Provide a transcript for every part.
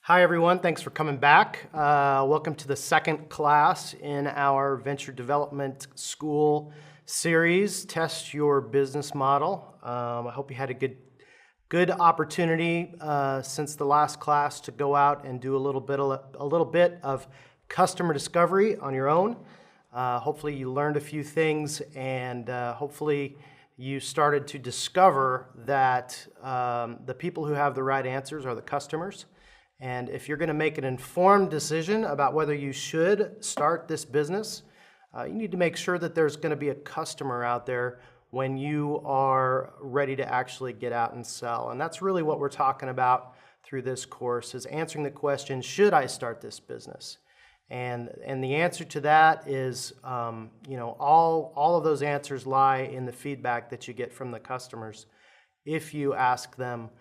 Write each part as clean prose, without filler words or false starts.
Hi, everyone. Thanks for coming back. Welcome to the second class in our Venture Development School series, Test Your Business Model. I hope you had a good opportunity since the last class to go out and do a little bit of customer discovery on your own. Hopefully you learned a few things, and hopefully you started to discover that the people who have the right answers are the customers. And if you're going to make an informed decision about whether you should start this business, you need to make sure that there's going to be a customer out there when you are ready to actually get out and sell. And that's really what we're talking about through this course, is answering the question, should I start this business? And the answer to that is, all of those answers lie in the feedback that you get from the customers if you ask them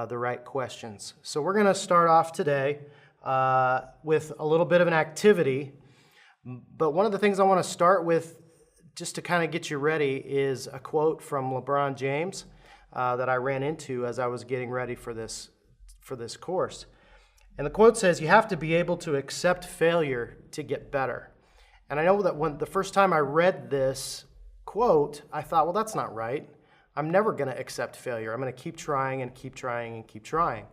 the right questions. So we're going to start off today with a little bit of an activity. But one of the things I want to start with, just to kind of get you ready, is a quote from LeBron James that I ran into as I was getting ready for this course. And the quote says, "You have to be able to accept failure to get better." And I know that when the first time I read this quote, I thought, well, that's not right. I'm never going to accept failure. I'm going to keep trying and keep trying and keep trying.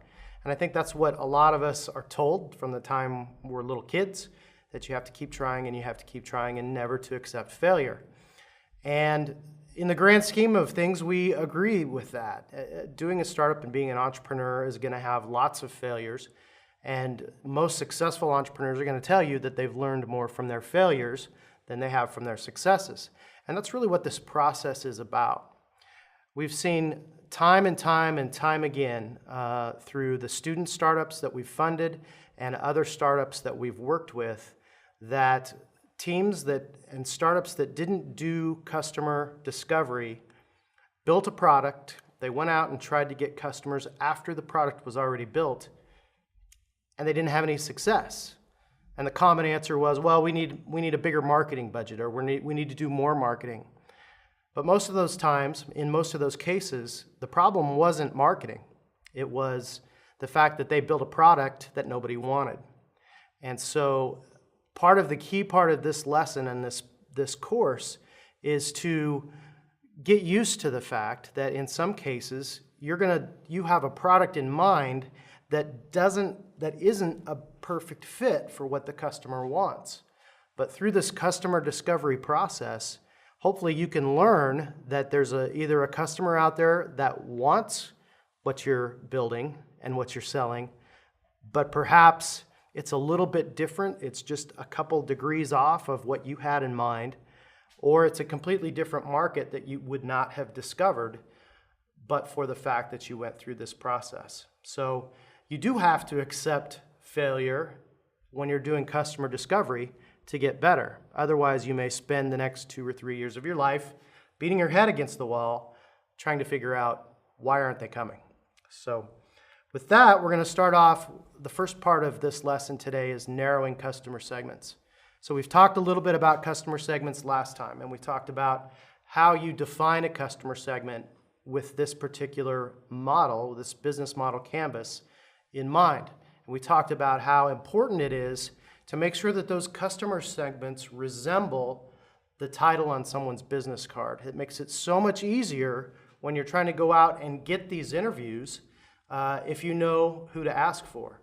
And I think that's what a lot of us are told from the time we're little kids, that you have to keep trying and you have to keep trying and never to accept failure. And in the grand scheme of things, we agree with that. Doing a startup and being an entrepreneur is going to have lots of failures. And most successful entrepreneurs are going to tell you that they've learned more from their failures than they have from their successes. And that's really what this process is about. We've seen time and time again through the student startups that we've funded and other startups that we've worked with, that teams and startups that didn't do customer discovery built a product. They went out and tried to get customers after the product was already built, and they didn't have any success. And the common answer was, well, we need a bigger marketing budget, or we need to do more marketing. But most of those times, in most of those cases, the problem wasn't marketing. It was the fact that they built a product that nobody wanted. And so the key part of this lesson and this course is to get used to the fact that in some cases, you have a product in mind that isn't a perfect fit for what the customer wants. But through this customer discovery process, hopefully you can learn that there's either a customer out there that wants what you're building and what you're selling, but perhaps it's a little bit different. It's just a couple degrees off of what you had in mind, or it's a completely different market that you would not have discovered but for the fact that you went through this process. So you do have to accept failure when you're doing customer discovery to get better. Otherwise, you may spend the next 2 or 3 years of your life beating your head against the wall, trying to figure out why aren't they coming. So with that, we're going to start off. The first part of this lesson today is narrowing customer segments. So we've talked a little bit about customer segments last time, and we talked about how you define a customer segment with this particular model, this business model canvas in mind. And we talked about how important it is to make sure that those customer segments resemble the title on someone's business card. It makes it so much easier when you're trying to go out and get these interviews if you know who to ask for.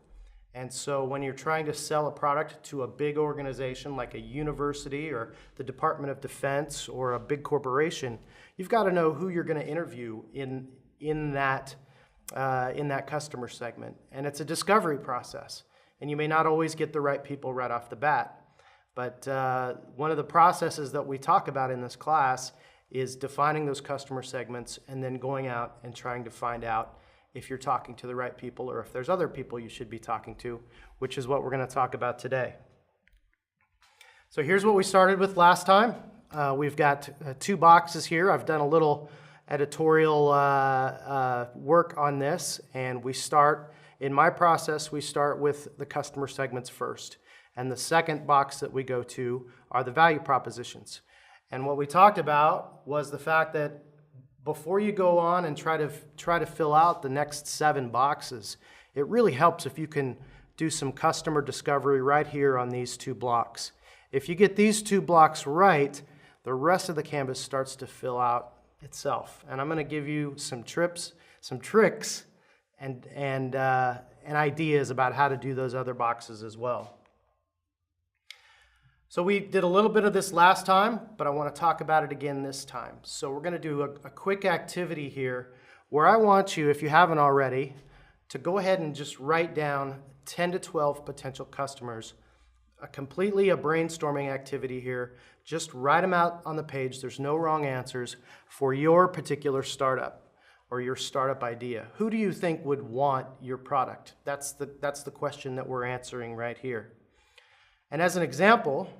And so when you're trying to sell a product to a big organization like a university or the Department of Defense or a big corporation, you've got to know who you're going to interview in that customer segment. And it's a discovery process. And you may not always get the right people right off the bat. But one of the processes that we talk about in this class is defining those customer segments and then going out and trying to find out if you're talking to the right people or if there's other people you should be talking to, which is what we're going to talk about today. So here's what we started with last time. We've got 2 boxes here. I've done a little editorial work on this, and in my process, we start with the customer segments first. And the second box that we go to are the value propositions. And what we talked about was the fact that before you go on and try to fill out the next 7 boxes, it really helps if you can do some customer discovery right here on these 2 blocks. If you get these 2 blocks right, the rest of the canvas starts to fill out itself. And I'm going to give you some tricks, and ideas about how to do those other boxes as well. So we did a little bit of this last time, but I want to talk about it again this time. So we're going to do a quick activity here where I want you, if you haven't already, to go ahead and just write down 10 to 12 potential customers. Completely a brainstorming activity here. Just write them out on the page. There's no wrong answers for your particular startup or your startup idea. Who do you think would want your product? That's the question that we're answering right here. And as an example,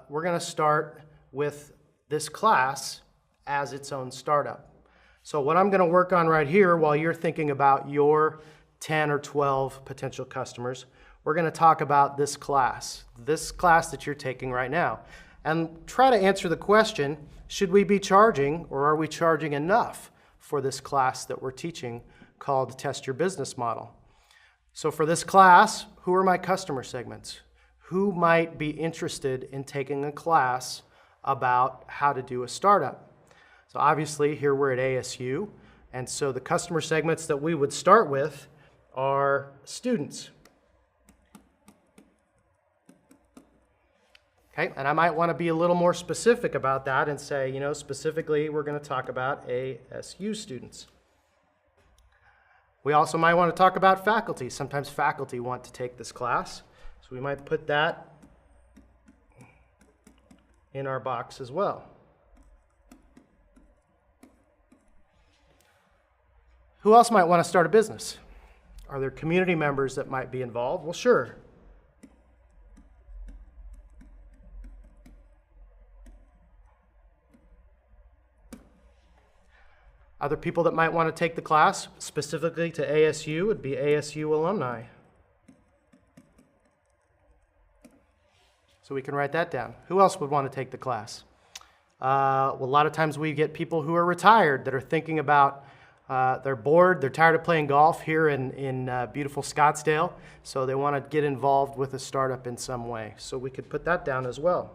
we're going to start with this class as its own startup. So what I'm going to work on right here while you're thinking about your 10 or 12 potential customers, we're going to talk about this class that you're taking right now, and try to answer the question, should we be charging, or are we charging enough for this class that we're teaching called Test Your Business Model? So for this class, who are my customer segments? Who might be interested in taking a class about how to do a startup? So obviously here we're at ASU, and so the customer segments that we would start with are students. Okay, and I might want to be a little more specific about that and say, specifically we're going to talk about ASU students. We also might want to talk about faculty. Sometimes faculty want to take this class, so we might put that in our box as well. Who else might want to start a business? Are there community members that might be involved? Well, sure. Other people that might want to take the class specifically to ASU would be ASU alumni. So we can write that down. Who else would want to take the class? Well, a lot of times we get people who are retired that are thinking about, they're bored, they're tired of playing golf here in beautiful Scottsdale, so they want to get involved with a startup in some way. So we could put that down as well.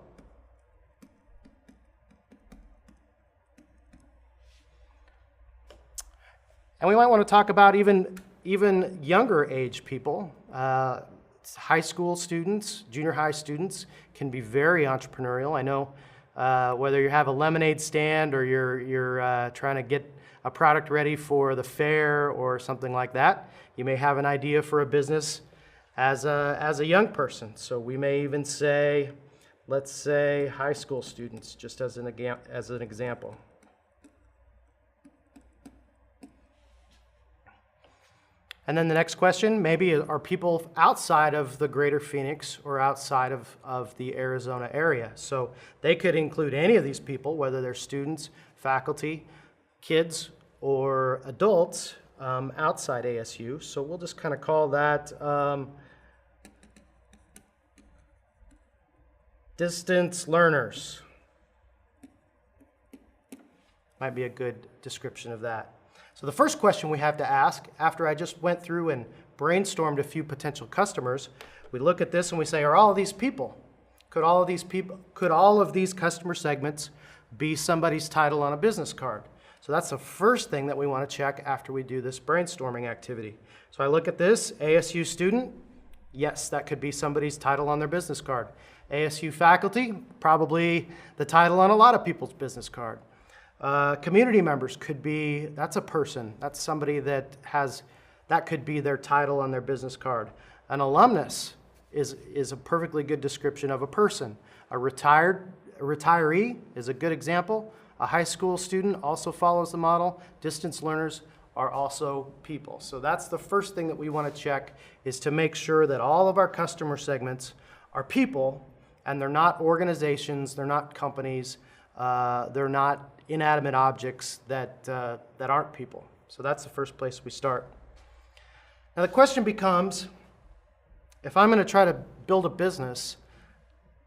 And we might want to talk about even younger age people. High school students, junior high students can be very entrepreneurial. I know whether you have a lemonade stand or you're trying to get a product ready for the fair or something like that, you may have an idea for a business as a young person. So we may even say, let's say high school students, just as an example. And then the next question, maybe are people outside of the greater Phoenix or outside of the Arizona area? So they could include any of these people, whether they're students, faculty, kids, or adults outside ASU. So we'll just kind of call that distance learners. Might be a good description of that. So the first question we have to ask, after I just went through and brainstormed a few potential customers, we look at this and we say, are all of these people? Could all of these customer segments be somebody's title on a business card? So that's the first thing that we want to check after we do this brainstorming activity. So I look at this, ASU student, yes, that could be somebody's title on their business card. ASU faculty, probably the title on a lot of people's business card. Community members could be, that's a person, that's somebody that could be their title on their business card. An alumnus is a perfectly good description of a person. A retiree is a good example. A high school student also follows the model. Distance learners are also people. So that's the first thing that we want to check, is to make sure that all of our customer segments are people, and they're not organizations, they're not companies, they're not inanimate objects that aren't people. So that's the first place we start. Now the question becomes, if I'm going to try to build a business,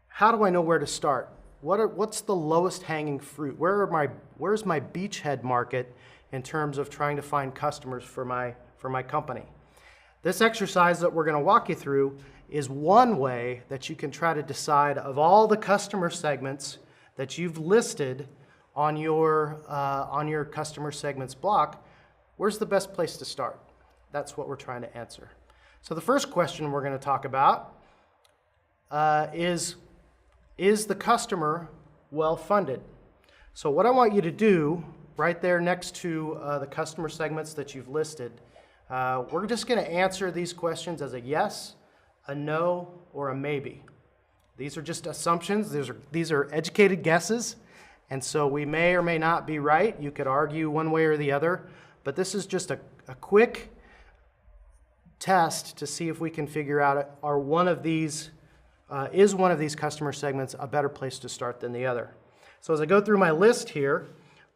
how do I know where to start? What's the lowest hanging fruit? Where's my beachhead market in terms of trying to find customers for my company? This exercise that we're going to walk you through is one way that you can try to decide of all the customer segments that you've listed on your customer segments block, where's the best place to start? That's what we're trying to answer. So the first question we're going to talk about is the customer well-funded? So what I want you to do right there next to the customer segments that you've listed, we're just going to answer these questions as a yes, a no, or a maybe. These are just assumptions. These are educated guesses, and so we may or may not be right. You could argue one way or the other, but this is just a quick test to see if we can figure out is one of these customer segments a better place to start than the other. So as I go through my list here,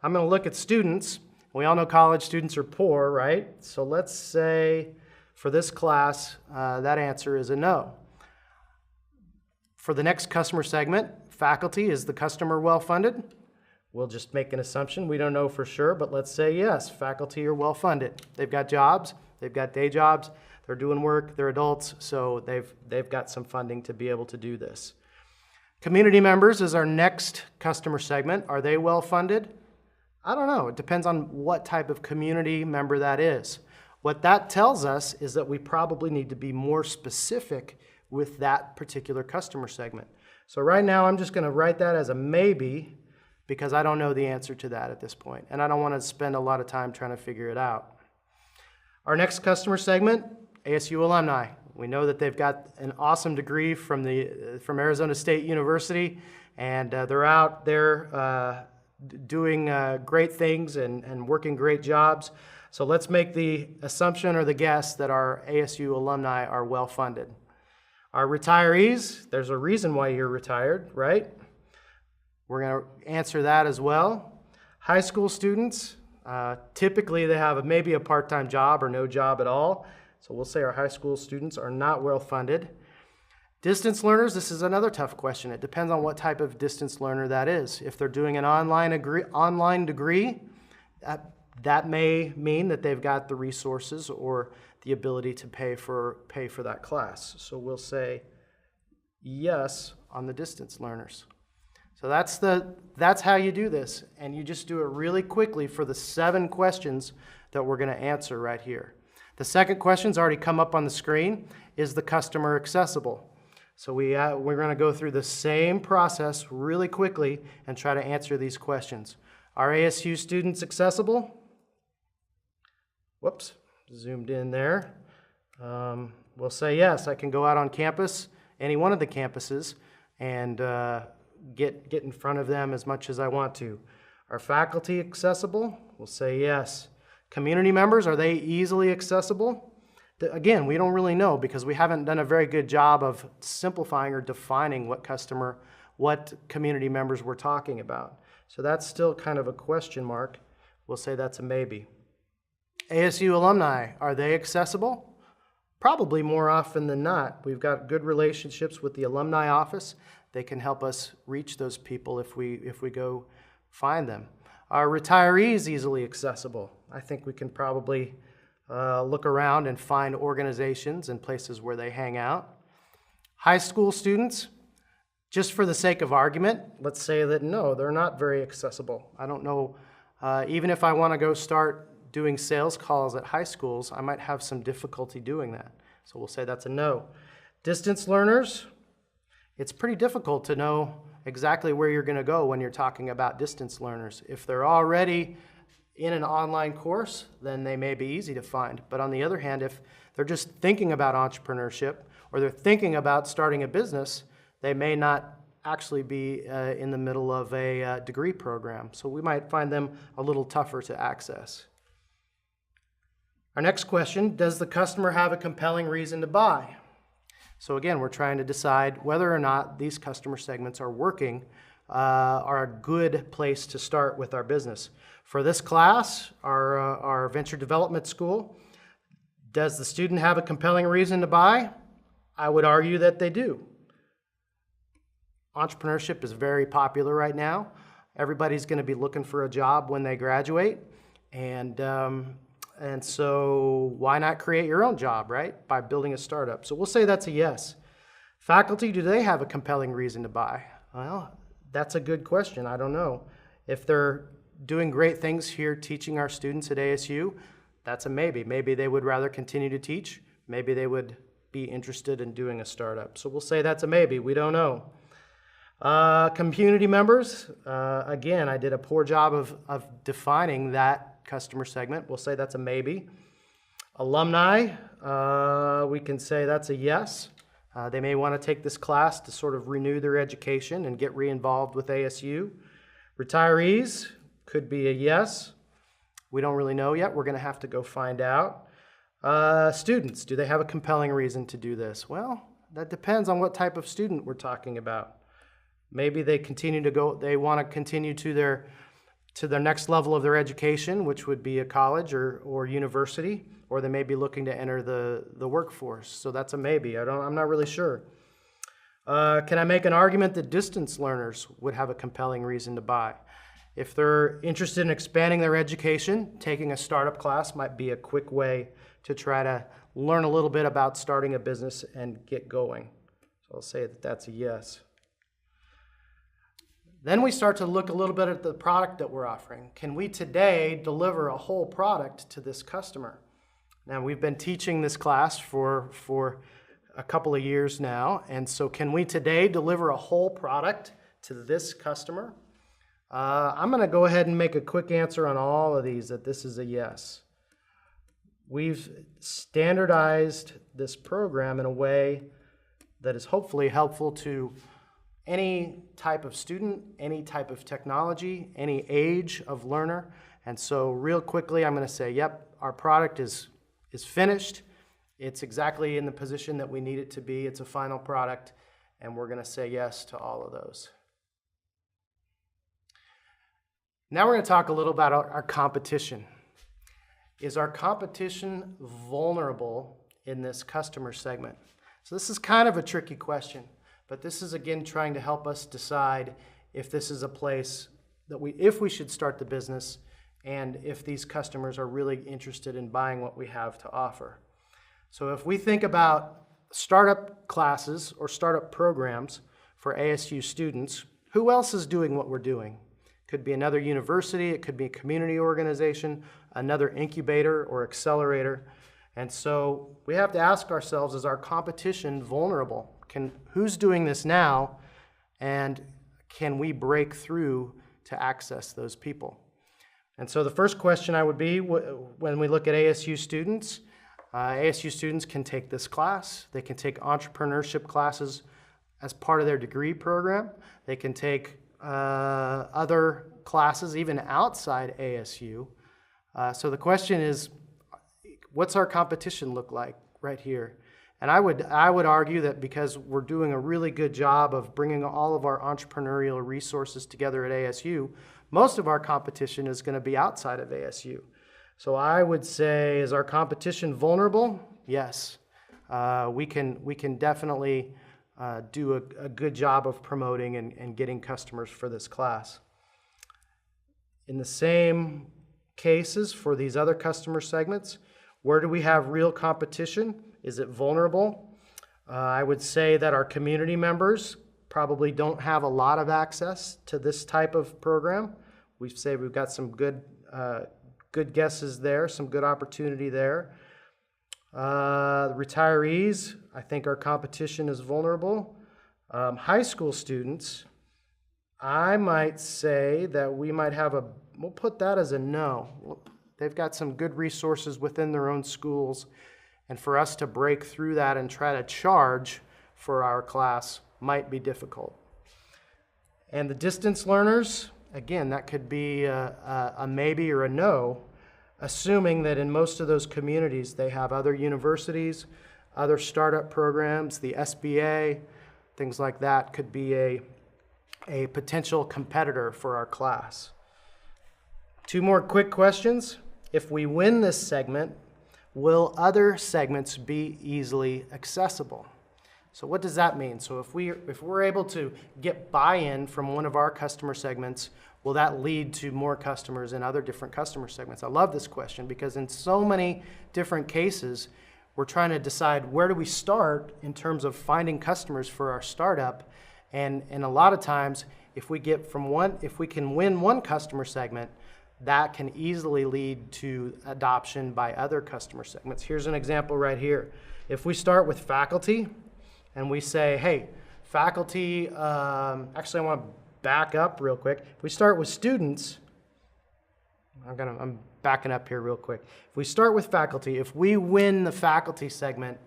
I'm going to look at students. We all know college students are poor, right? So let's say for this class, that answer is a no. For the next customer segment, faculty, is the customer well-funded? We'll just make an assumption. We don't know for sure, but let's say yes, faculty are well-funded. They've got jobs, they've got day jobs, they're doing work, they're adults, so they've got some funding to be able to do this. Community members is our next customer segment. Are they well-funded? I don't know. It depends on what type of community member that is. What that tells us is that we probably need to be more specific with that particular customer segment. So right now I'm just going to write that as a maybe because I don't know the answer to that at this point, and I don't want to spend a lot of time trying to figure it out. Our next customer segment, ASU alumni. We know that they've got an awesome degree from Arizona State University, and they're out there doing great things and working great jobs. So let's make the assumption or the guess that our ASU alumni are well-funded. Our retirees, there's a reason why you're retired, right? We're going to answer that as well. High school students, typically they have maybe a part-time job or no job at all. So we'll say our high school students are not well-funded. Distance learners, this is another tough question. It depends on what type of distance learner that is. If they're doing an online degree, that may mean that they've got the resources or the ability to pay for that class. So we'll say yes on the distance learners. So that's how you do this, and you just do it really quickly for the 7 questions that we're going to answer right here. The second question's already come up on the screen. Is the customer accessible? So we're going to go through the same process really quickly and try to answer these questions. Are ASU students accessible? Whoops, zoomed in there. We'll say yes, I can go out on campus, any one of the campuses, and get in front of them as much as I want to. Are faculty accessible? We'll say yes. Community members, are they easily accessible? Again, we don't really know because we haven't done a very good job of simplifying or defining what community members we're talking about. So that's still kind of a question mark. We'll say that's a maybe. ASU alumni, are they accessible? Probably more often than not. We've got good relationships with the alumni office. They can help us reach those people if we go find them. Are retirees easily accessible? I think we can probably look around and find organizations and places where they hang out. High school students, just for the sake of argument, let's say that no, they're not very accessible. I don't know, even if I want to go start doing sales calls at high schools, I might have some difficulty doing that. So we'll say that's a no. Distance learners, it's pretty difficult to know exactly where you're going to go when you're talking about distance learners. If they're already in an online course, then they may be easy to find. But on the other hand, if they're just thinking about entrepreneurship or they're thinking about starting a business, they may not actually be in the middle of a degree program. So we might find them a little tougher to access. Our next question, does the customer have a compelling reason to buy? So again, we're trying to decide whether or not these customer segments are working, are a good place to start with our business. For this class, our venture development school, does the student have a compelling reason to buy? I would argue that they do. Entrepreneurship is very popular right now. Everybody's going to be looking for a job when they graduate, and And so why not create your own job, right? By building a startup. So we'll say that's a yes. Faculty, do they have a compelling reason to buy? Well, that's a good question. I don't know. If they're doing great things here teaching our students at ASU, that's a maybe. Maybe they would rather continue to teach. Maybe they would be interested in doing a startup. So we'll say that's a maybe. We don't know. Community members, again, I did a poor job of defining that customer segment. We'll say that's a maybe. Alumni, we can say that's a yes. They may want to take this class to sort of renew their education and get re-involved with ASU. Retirees could be a yes. We don't really know yet. We're going to have to go find out. Students, do they have a compelling reason to do this? Well, that depends on what type of student we're talking about. Maybe they want to continue to their next level of their education, which would be a college or university, or they may be looking to enter the workforce. So that's a maybe. I'm not really sure. Can I make an argument that distance learners would have a compelling reason to buy? If they're interested in expanding their education, taking a startup class might be a quick way to try to learn a little bit about starting a business and get going. So I'll say that that's a yes. Then we start to look a little bit at the product that we're offering. Can we today deliver a whole product to this customer? Now, we've been teaching this class for a couple of years now, and so can we today deliver a whole product to this customer? I'm going to go ahead and make a quick answer on all of these that this is a yes. We've standardized this program in a way that is hopefully helpful to any type of student, any type of technology, any age of learner. And so real quickly, I'm going to say, yep, our product is finished. It's exactly in the position that we need it to be. It's a final product, and we're going to say yes to all of those. Now we're going to talk a little about our competition. Is our competition vulnerable in this customer segment? So this is kind of a tricky question, but this is again trying to help us decide if this is a place that if we should start the business and if these customers are really interested in buying what we have to offer. So if we think about startup classes or startup programs for ASU students, who else is doing what we're doing? Could be another university, it could be a community organization, another incubator or accelerator. And so we have to ask ourselves, is our competition vulnerable? Who's doing this now, and can we break through to access those people? And so the first question would be, when we look at ASU students can take this class. They can take entrepreneurship classes as part of their degree program. They can take other classes even outside ASU. So the question is, what's our competition look like right here? And I would argue that because we're doing a really good job of bringing all of our entrepreneurial resources together at ASU, most of our competition is going to be outside of ASU. So I would say, is our competition vulnerable? Yes. We can definitely do a good job of promoting and getting customers for this class. In the same cases for these other customer segments, where do we have real competition? Is it vulnerable? I would say that our community members probably don't have a lot of access to this type of program. We've got some good guesses there, some good opportunity there. Retirees, I think our competition is vulnerable. High school students, I might say that we might have we'll put that as a no. They've got some good resources within their own schools, and for us to break through that and try to charge for our class might be difficult. And the distance learners, again, that could be a maybe or a no, assuming that in most of those communities they have other universities, other startup programs, the SBA, things like that could be a potential competitor for our class. Two more quick questions. If we win this segment, will other segments be easily accessible? So what does that mean? So if we're able to get buy-in from one of our customer segments, will that lead to more customers in other different customer segments? I love this question because in so many different cases, we're trying to decide where do we start in terms of finding customers for our startup. And a lot of times, if we can win one customer segment, that can easily lead to adoption by other customer segments. Here's an example right here. If we start with faculty and we say, hey, faculty, actually I want to back up real quick. If we start with students, I'm backing up here real quick. If we start with faculty, if we win the faculty segment,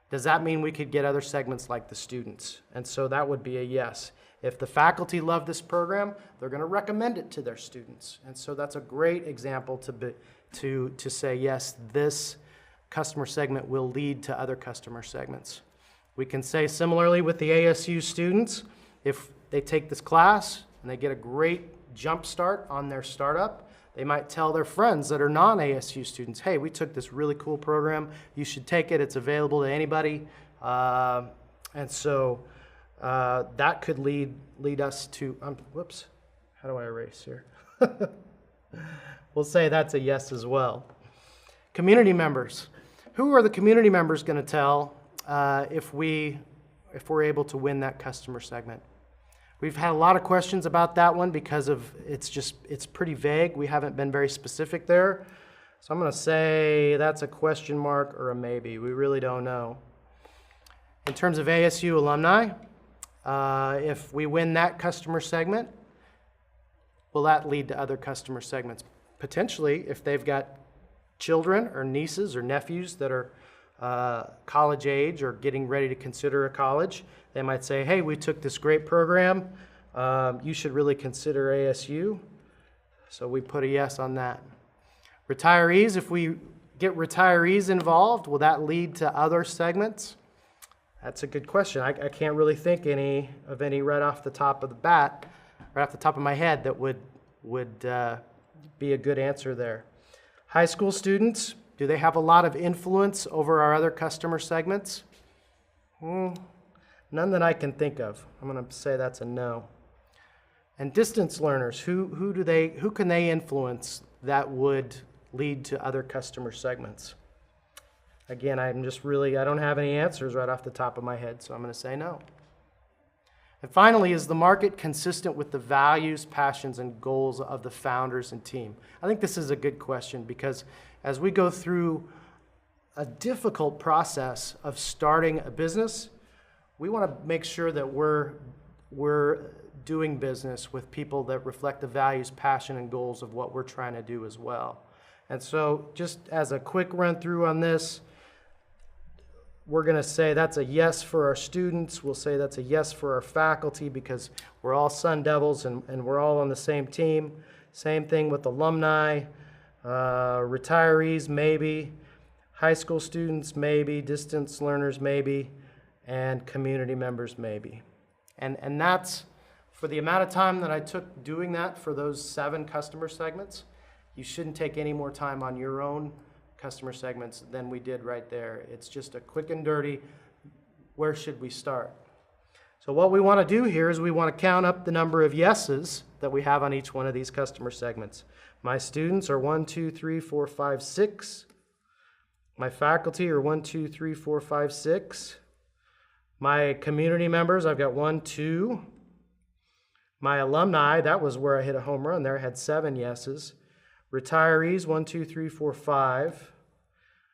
does that mean we could get other segments like the students? And so that would be a yes. If the faculty love this program, they're going to recommend it to their students. And so that's a great example to say, yes, this customer segment will lead to other customer segments. We can say similarly with the ASU students, if they take this class and they get a great jump start on their startup, they might tell their friends that are non-ASU students, hey, we took this really cool program, you should take it, it's available to anybody. And so that could lead us to, whoops, how do I erase here? We'll say that's a yes as well. Community members. Who are the community members going to tell if we're able to win that customer segment? We've had a lot of questions about that one because it's pretty vague. We haven't been very specific there. So I'm going to say that's a question mark or a maybe. We really don't know. In terms of ASU alumni, if we win that customer segment, will that lead to other customer segments? Potentially, if they've got children or nieces or nephews that are college age or getting ready to consider a college, they might say, hey, we took this great program. You should really consider ASU. So we put a yes on that. Retirees, if we get retirees involved, will that lead to other segments? That's a good question. I can't really think of any right off the top of my head that would be a good answer there. High school students, do they have a lot of influence over our other customer segments? None that I can think of. I'm going to say that's a no. And distance learners, who can they influence that would lead to other customer segments? Again, I don't have any answers right off the top of my head, so I'm going to say no. And finally, is the market consistent with the values, passions, and goals of the founders and team? I think this is a good question because as we go through a difficult process of starting a business, we want to make sure that we're doing business with people that reflect the values, passion, and goals of what we're trying to do as well. And so just as a quick run through on this, we're going to say that's a yes for our students. We'll say that's a yes for our faculty because we're all Sun Devils and we're all on the same team. Same thing with alumni, retirees, maybe, high school students, maybe, distance learners, maybe, and community members, maybe. And that's, for the amount of time that I took doing that for those 7 customer segments, you shouldn't take any more time on your own customer segments than we did right there. It's just a quick and dirty, where should we start? So what we want to do here is we want to count up the number of yeses that we have on each one of these customer segments. My students are 1, 2, 3, 4, 5, 6. My faculty are 1, 2, 3, 4, 5, 6. My community members, I've got 1, 2. My alumni, that was where I hit a home run there, I had 7 yeses. Retirees, 1, 2, 3, 4, 5.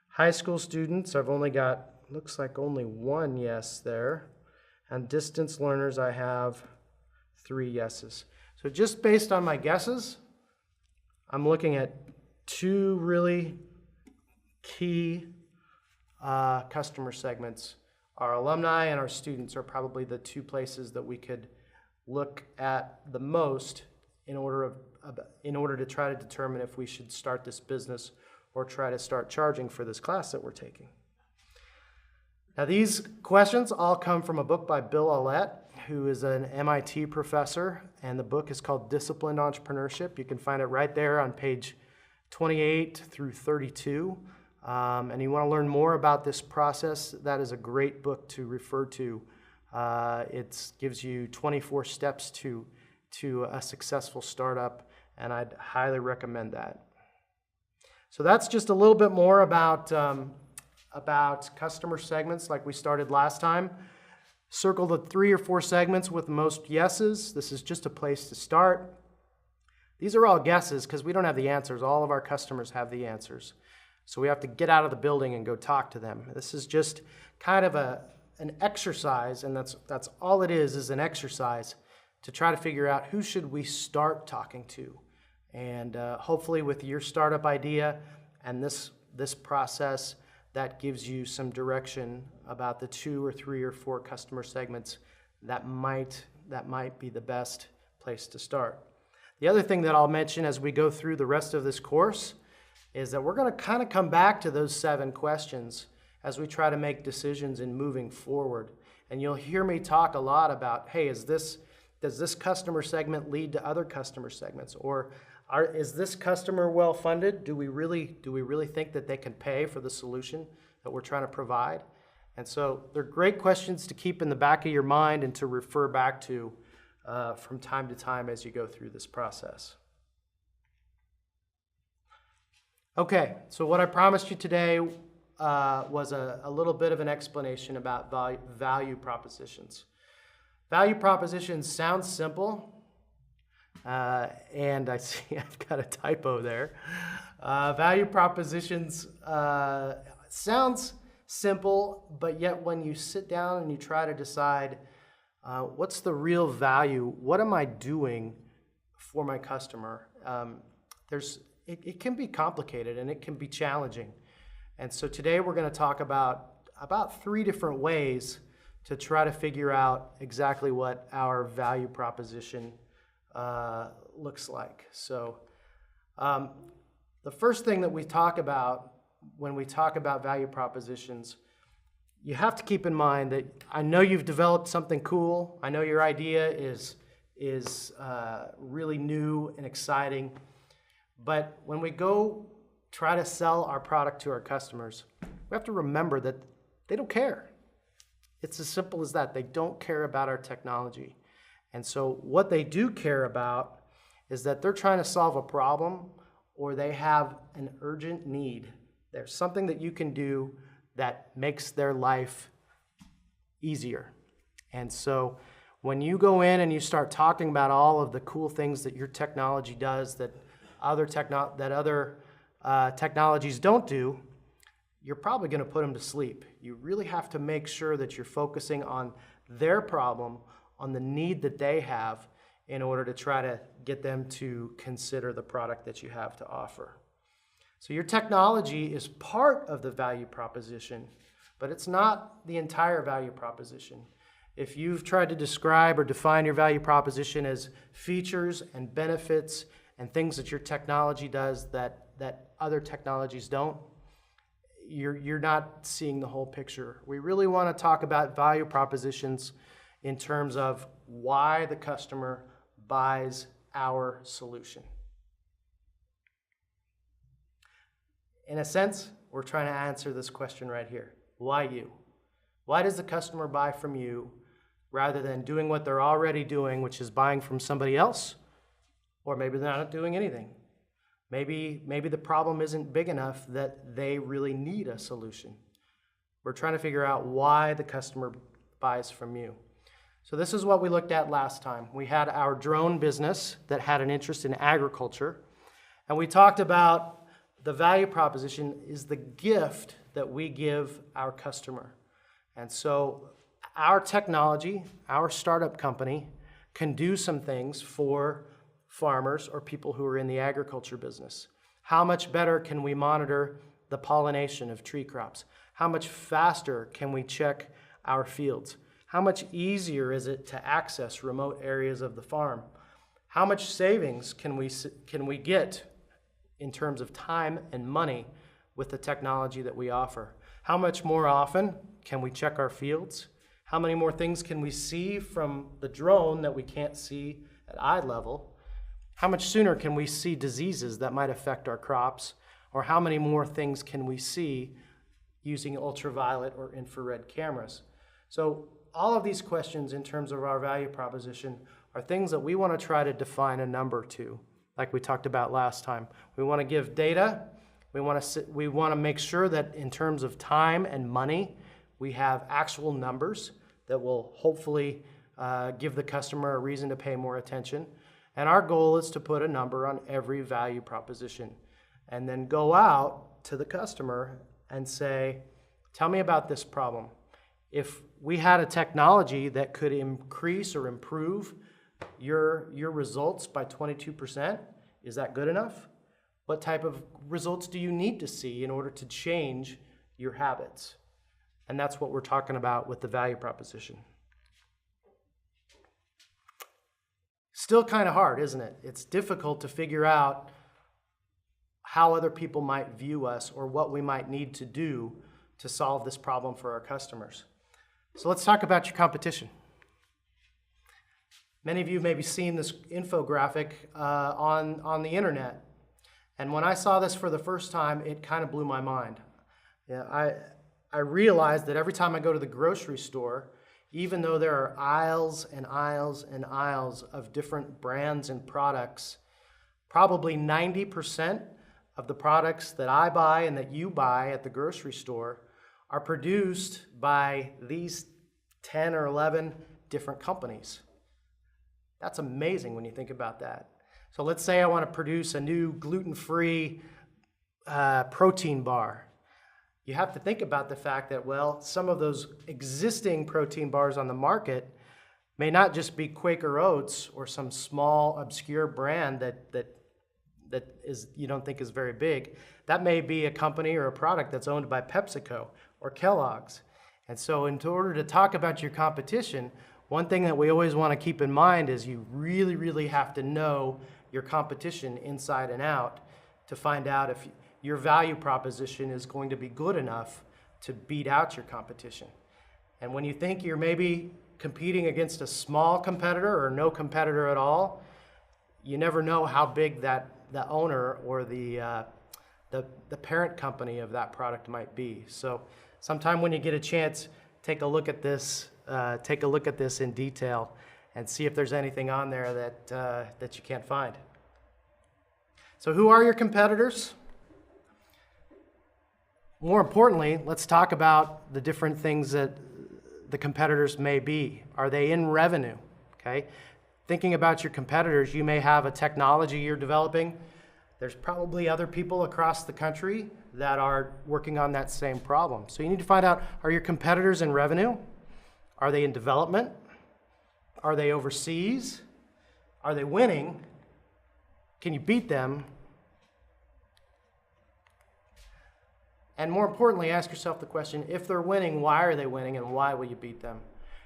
High school students, I've only got, looks like only 1 yes there. And distance learners, I have 3 yeses. So just based on my guesses, I'm looking at 2 really key customer segments. Our alumni and our students are probably the 2 places that we could look at the most in order to try to determine if we should start this business or try to start charging for this class that we're taking. Now these questions all come from a book by Bill Aulet, who is an MIT professor, and the book is called Disciplined Entrepreneurship. You can find it right there on page 28 through 32. and you want to learn more about this process, that is a great book to refer to. It gives you 24 steps to a successful startup, and I'd highly recommend that. So that's just a little bit more about customer segments like we started last time. Circle the 3 or 4 segments with the most yeses. This is just a place to start. These are all guesses because we don't have the answers. All of our customers have the answers. So we have to get out of the building and go talk to them. This is just kind of an exercise, and that's all it is an exercise to try to figure out who should we start talking to. And hopefully with your startup idea and this process, that gives you some direction about the 2 or 3 or 4 customer segments that might be the best place to start. The other thing that I'll mention as we go through the rest of this course is that we're going to kind of come back to those 7 questions as we try to make decisions in moving forward. And you'll hear me talk a lot about, hey, does this customer segment lead to other customer segments? Or is this customer well funded? Do we really think that they can pay for the solution that we're trying to provide? And so they're great questions to keep in the back of your mind and to refer back to from time to time as you go through this process. Okay, so what I promised you today was a little bit of an explanation about value propositions. Value propositions sound simple. And I see I've got a typo there. Value propositions sounds simple, but yet when you sit down and you try to decide what's the real value, what am I doing for my customer, it can be complicated and it can be challenging. And so today we're going to talk about 3 different ways to try to figure out exactly what our value proposition looks like. So the first thing that we talk about when we talk about value propositions, you have to keep in mind that I know you've developed something cool. I know your idea is really new and exciting. But when we go try to sell our product to our customers, we have to remember that they don't care. It's as simple as that. They don't care about our technology. And so what they do care about is that they're trying to solve a problem or they have an urgent need. There's something that you can do that makes their life easier. And so when you go in and you start talking about all of the cool things that your technology does that other technologies don't do, you're probably going to put them to sleep. You really have to make sure that you're focusing on their problem, on the need that they have, in order to try to get them to consider the product that you have to offer. So your technology is part of the value proposition, but it's not the entire value proposition. If you've tried to describe or define your value proposition as features and benefits and things that your technology does that other technologies don't, you're not seeing the whole picture. We really want to talk about value propositions in terms of why the customer buys our solution. In a sense, we're trying to answer this question right here. Why you? Why does the customer buy from you rather than doing what they're already doing, which is buying from somebody else? Or maybe they're not doing anything. Maybe the problem isn't big enough that they really need a solution. We're trying to figure out why the customer buys from you. So this is what we looked at last time. We had our drone business that had an interest in agriculture, and we talked about the value proposition is the gift that we give our customer. And so our technology, our startup company, can do some things for farmers or people who are in the agriculture business. How much better can we monitor the pollination of tree crops? How much faster can we check our fields? How much easier is it to access remote areas of the farm? How much savings can we get in terms of time and money with the technology that we offer? How much more often can we check our fields? How many more things can we see from the drone that we can't see at eye level? How much sooner can we see diseases that might affect our crops? Or how many more things can we see using ultraviolet or infrared cameras? So all of these questions in terms of our value proposition are things that we want to try to define a number to, like we talked about last time. We want to give data. We want to make sure that in terms of time and money, we have actual numbers that will hopefully give the customer a reason to pay more attention. And our goal is to put a number on every value proposition and then go out to the customer and say, tell me about this problem. If we had a technology that could increase or improve your results by 22%, is that good enough? What type of results do you need to see in order to change your habits? And that's what we're talking about with the value proposition. Still kind of hard, isn't it? It's difficult to figure out how other people might view us or what we might need to do to solve this problem for our customers. So let's talk about your competition. Many of you may be seeing this infographic on the internet. And when I saw this for the first time, it kind of blew my mind. I realized that every time I go to the grocery store, even though there are aisles and aisles and aisles of different brands and products, probably 90% of the products that I buy and that you buy at the grocery store are produced by these 10 or 11 different companies. That's amazing when you think about that. So let's say I want to produce a new gluten-free protein bar. You have to think about the fact that, well, some of those existing protein bars on the market may not just be Quaker Oats or some small obscure brand that is you don't think is very big. That may be a company or a product that's owned by PepsiCo or Kellogg's. And so in order to talk about your competition, one thing that we always want to keep in mind is you really, really have to know your competition inside and out to find out if your value proposition is going to be good enough to beat out your competition. And when you think you're maybe competing against a small competitor or no competitor at all, you never know how big the owner or the parent company of that product might be. So sometime when you get a chance, take a look at this in detail and see if there's anything on there that you can't find. So who are your competitors? More importantly, let's talk about the different things that the competitors may be. Are they in revenue? Okay. Thinking about your competitors, you may have a technology you're developing. There's probably other people across the country that are working on that same problem. So you need to find out, are your competitors in revenue? Are they in development? Are they overseas? Are they winning? Can you beat them? And more importantly, ask yourself the question, if they're winning, why are they winning and why will you beat them?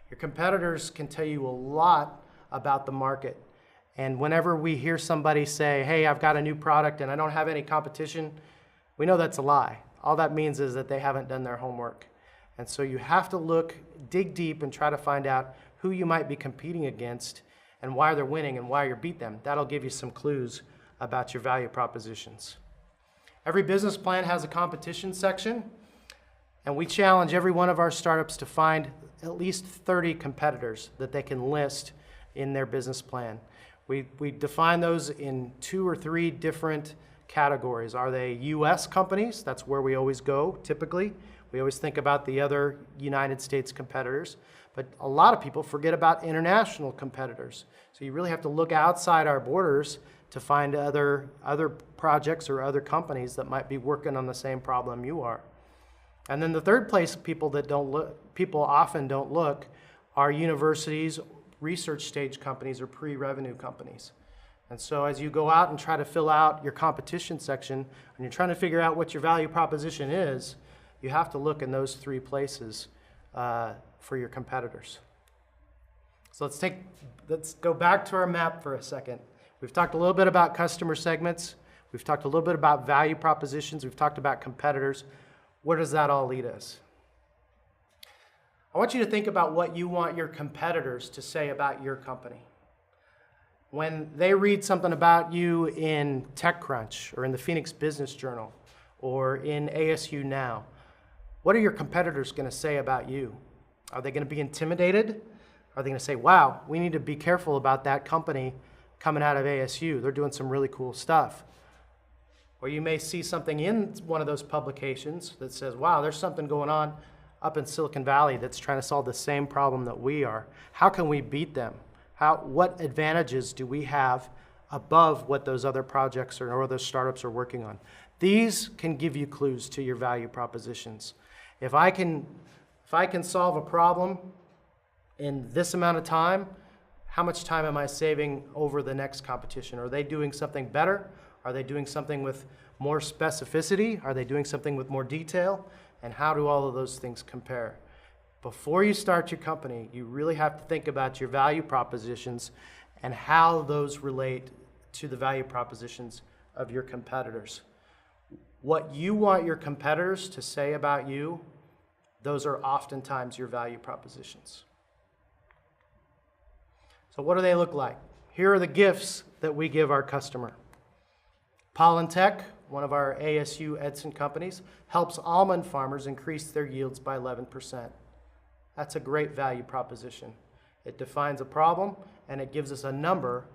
Your competitors can tell you a lot about the market. And whenever we hear somebody say, hey, I've got a new product and I don't have any competition, we know that's a lie. All that means is that they haven't done their homework. And so you have to dig deep and try to find out who you might be competing against and why they're winning and why you beat them. That'll give you some clues about your value propositions. Every business plan has a competition section, and we challenge every one of our startups to find at least 30 competitors that they can list in their business plan. We define those in 2 or 3 different categories. Are they US companies? That's where we always go, typically. We always think about the other United States competitors, but a lot of people forget about international competitors. So you really have to look outside our borders to find other projects or other companies that might be working on the same problem you are. And then the third place people often don't look are universities, research stage companies, or pre-revenue companies. And so as you go out and try to fill out your competition section, and you're trying to figure out what your value proposition is, you have to look in those 3 places for your competitors. So let's go back to our map for a second. We've talked a little bit about customer segments. We've talked a little bit about value propositions. We've talked about competitors. Where does that all lead us? I want you to think about what you want your competitors to say about your company. When they read something about you in TechCrunch or in the Phoenix Business Journal, or in ASU Now, what are your competitors going to say about you? Are they going to be intimidated? Are they going to say, wow, we need to be careful about that company coming out of ASU. They're doing some really cool stuff. Or you may see something in one of those publications that says, wow, there's something going on up in Silicon Valley that's trying to solve the same problem that we are. How can we beat them? What advantages do we have above what those other projects or other startups are working on? These can give you clues to your value propositions. If I can solve a problem in this amount of time, how much time am I saving over the next competition? Are they doing something better? Are they doing something with more specificity? Are they doing something with more detail? And how do all of those things compare? Before you start your company, you really have to think about your value propositions and how those relate to the value propositions of your competitors. What you want your competitors to say about you, those are oftentimes your value propositions. So what do they look like? Here are the gifts that we give our customer. Pollen Tech, one of our ASU Edson companies, helps almond farmers increase their yields by 11%. That's a great value proposition. It defines a problem and it gives us a number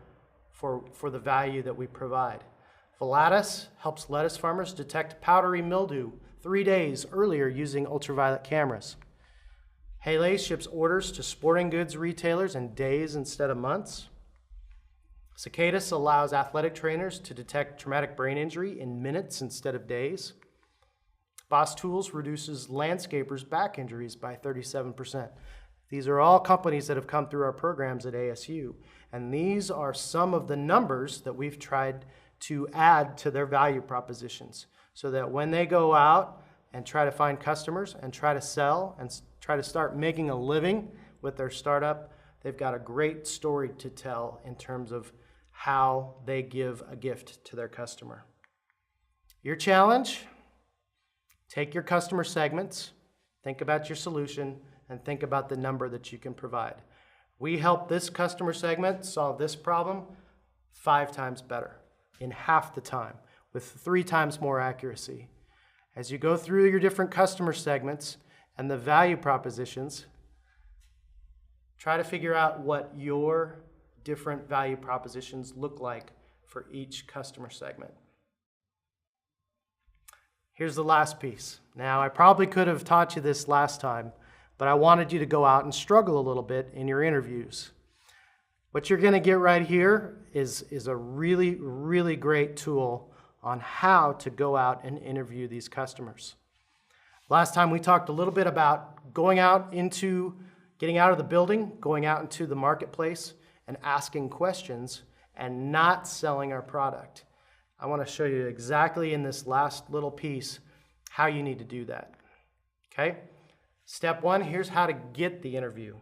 for the value that we provide. Volatus helps lettuce farmers detect powdery mildew 3 days earlier using ultraviolet cameras. Haley ships orders to sporting goods retailers in days instead of months. Cicadas allows athletic trainers to detect traumatic brain injury in minutes instead of days. Boss Tools reduces landscapers' back injuries by 37%. These are all companies that have come through our programs at ASU, and these are some of the numbers that we've tried to add to their value propositions so that when they go out and try to find customers and try to sell and try to start making a living with their startup, they've got a great story to tell in terms of how they give a gift to their customer. Your challenge, take your customer segments, think about your solution, and think about the number that you can provide. We help this customer segment solve this problem 5 times better in half the time with 3 times more accuracy. As you go through your different customer segments and the value propositions, try to figure out what your different value propositions look like for each customer segment. Here's the last piece. Now, I probably could have taught you this last time, but I wanted you to go out and struggle a little bit in your interviews. What you're going to get right here is a really, really great tool on how to go out and interview these customers. Last time we talked a little bit about getting out of the building, going out into the marketplace, and asking questions and not selling our product. I want to show you exactly in this last little piece how you need to do that. Okay? Step 1, here's how to get the interview.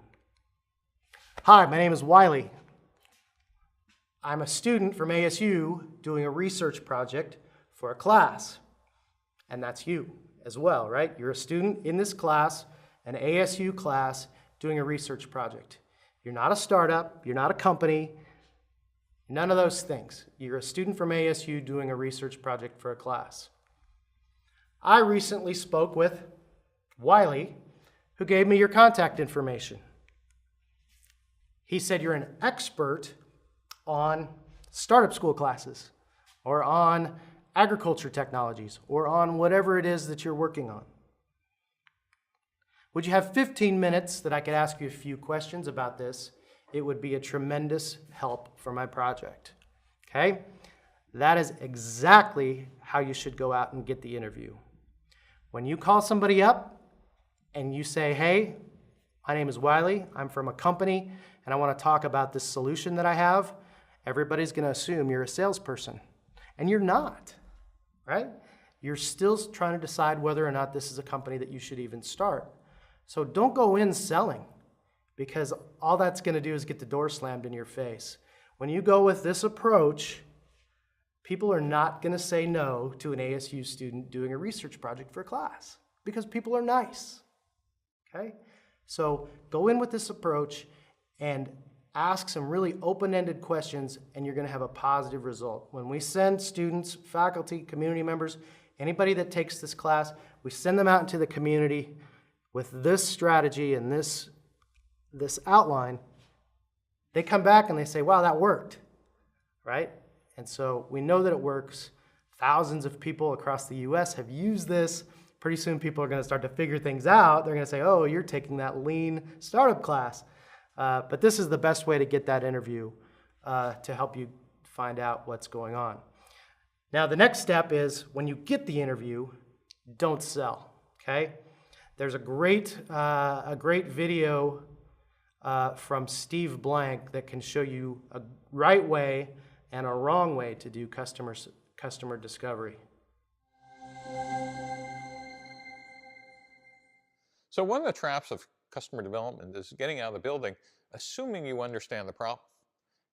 Hi, my name is Wiley. I'm a student from ASU doing a research project for a class. And that's you as well, right? You're a student in this class, an ASU class, doing a research project. You're not a startup, you're not a company, none of those things. You're a student from ASU doing a research project for a class. I recently spoke with Wiley, who gave me your contact information. He said you're an expert on startup school classes, or on agriculture technologies, or on whatever it is that you're working on. Would you have 15 minutes that I could ask you a few questions about this? It would be a tremendous help for my project. Okay? That is exactly how you should go out and get the interview. When you call somebody up and you say, hey, my name is Wiley, I'm from a company, and I want to talk about this solution that I have, everybody's going to assume you're a salesperson. And you're not, right? You're still trying to decide whether or not this is a company that you should even start. So don't go in selling, because all that's going to do is get the door slammed in your face. When you go with this approach, people are not going to say no to an ASU student doing a research project for a class, because people are nice. Okay? So go in with this approach and ask some really open-ended questions, and you're going to have a positive result. When we send students, faculty, community members Anybody that takes this class, we send them out into the community with this strategy and this outline. They come back and they say, wow, that worked, right? And so we know that it works. Thousands of people across the US have used this. Pretty soon people are going to start to figure things out. They're going to say, oh, you're taking that lean startup class. But this is the best way to get that interview to help you find out what's going on. Now, the next step is when you get the interview, don't sell, okay? There's a great video from Steve Blank that can show you a right way and a wrong way to do customer discovery. So one of the traps of customer development is getting out of the building, assuming you understand the problem.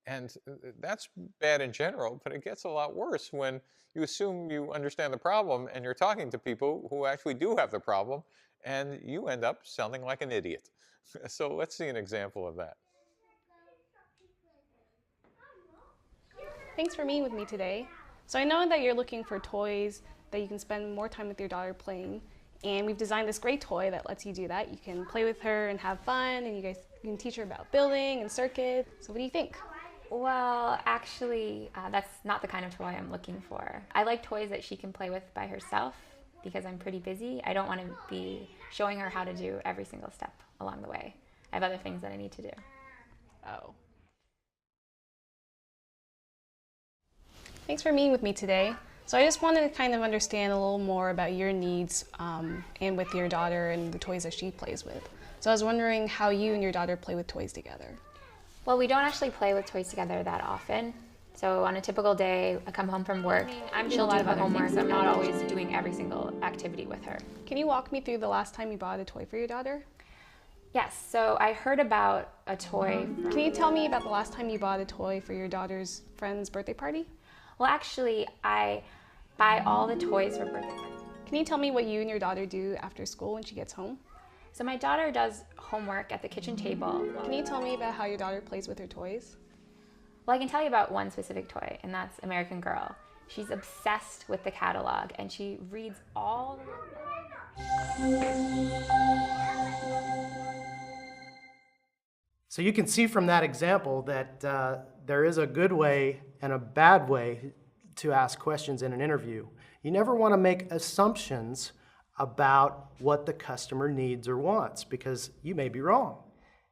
And that's bad in general, but it gets a lot worse when you assume you understand the problem and you're talking to people who actually do have the problem, and you end up sounding like an idiot. So let's see an example of that. Thanks for meeting with me today. So I know that you're looking for toys that you can spend more time with your daughter playing, and we've designed this great toy that lets you do that. You can play with her and have fun, and you can teach her about building and circuits. So what do you think? Well, actually, that's not the kind of toy I'm looking for. I like toys that she can play with by herself because I'm pretty busy. I don't want to be showing her how to do every single step along the way. I have other things that I need to do. Oh. Thanks for meeting with me today. So I just wanted to kind of understand a little more about your needs and with your daughter and the toys that she plays with. So I was wondering how you and your daughter play with toys together. Well, we don't actually play with toys together that often. So on a typical day, I come home from work. I'm doing a lot of other homework. I'm not always doing every single activity with her. Can you walk me through the last time you bought a toy for your daughter? Yes, so I heard about a toy. Can you tell me about the last time you bought a toy for your daughter's friend's birthday party? Well, actually, I buy all the toys for birthday parties. Can you tell me what you and your daughter do after school when she gets home? So my daughter does homework at the kitchen table. Can you tell me about how your daughter plays with her toys? Well, I can tell you about one specific toy, and that's American Girl. She's obsessed with the catalog, and she reads all So you can see from that example that there is a good way and a bad way to ask questions in an interview. You never want to make assumptions about what the customer needs or wants, because you may be wrong.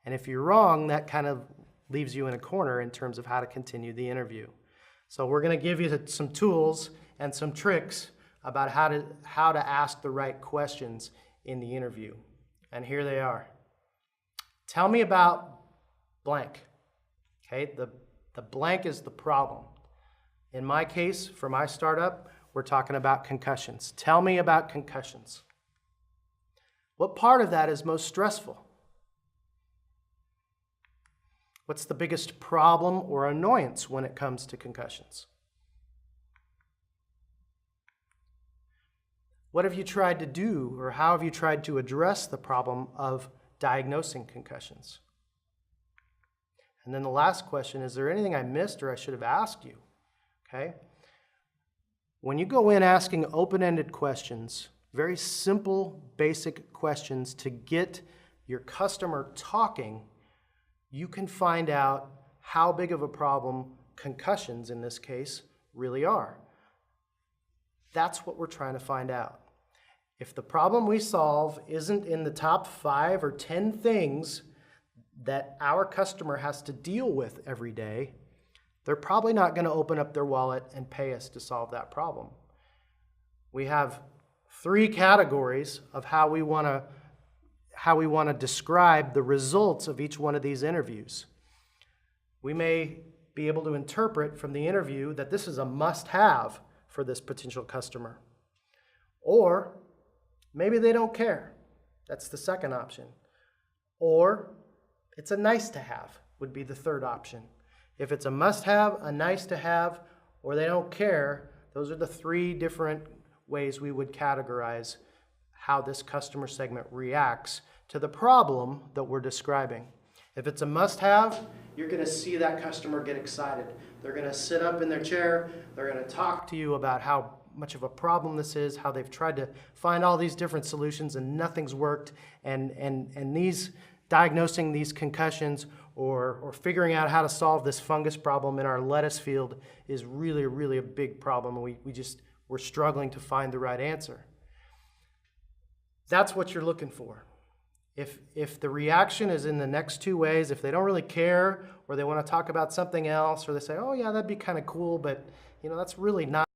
And if you're wrong, that kind of leaves you in a corner in terms of how to continue the interview. So we're going to give you some tools and some tricks about how to ask the right questions in the interview. And here they are. Tell me about blank. Okay, the blank is the problem. In my case, for my startup, we're talking about concussions. Tell me about concussions. What part of that is most stressful? What's the biggest problem or annoyance when it comes to concussions? What have you tried to do, or how have you tried to address the problem of diagnosing concussions? And then the last question, is there anything I missed or I should have asked you? Okay? When you go in asking open-ended questions, very simple, basic questions to get your customer talking, you can find out how big of a problem concussions, in this case, really are. That's what we're trying to find out. If the problem we solve isn't in the top 5 or 10 things that our customer has to deal with every day, they're probably not going to open up their wallet and pay us to solve that problem. We have 3 categories of how we want to describe the results of each one of these interviews. We may be able to interpret from the interview that this is a must-have for this potential customer. Or maybe they don't care. That's the second option. Or it's a nice-to-have would be the third option. If it's a must-have, a nice-to-have, or they don't care, those are the 3 different ways we would categorize how this customer segment reacts to the problem that we're describing. If it's a must-have, you're going to see that customer get excited. They're going to sit up in their chair. They're going to talk to you about how much of a problem this is, how they've tried to find all these different solutions and nothing's worked. And these diagnosing these concussions or figuring out how to solve this fungus problem in our lettuce field is really, really a big problem. And we're struggling to find the right answer. That's what you're looking for. If the reaction is in the next two ways, if they don't really care, or they want to talk about something else, or they say, oh yeah, that'd be kind of cool, but that's really not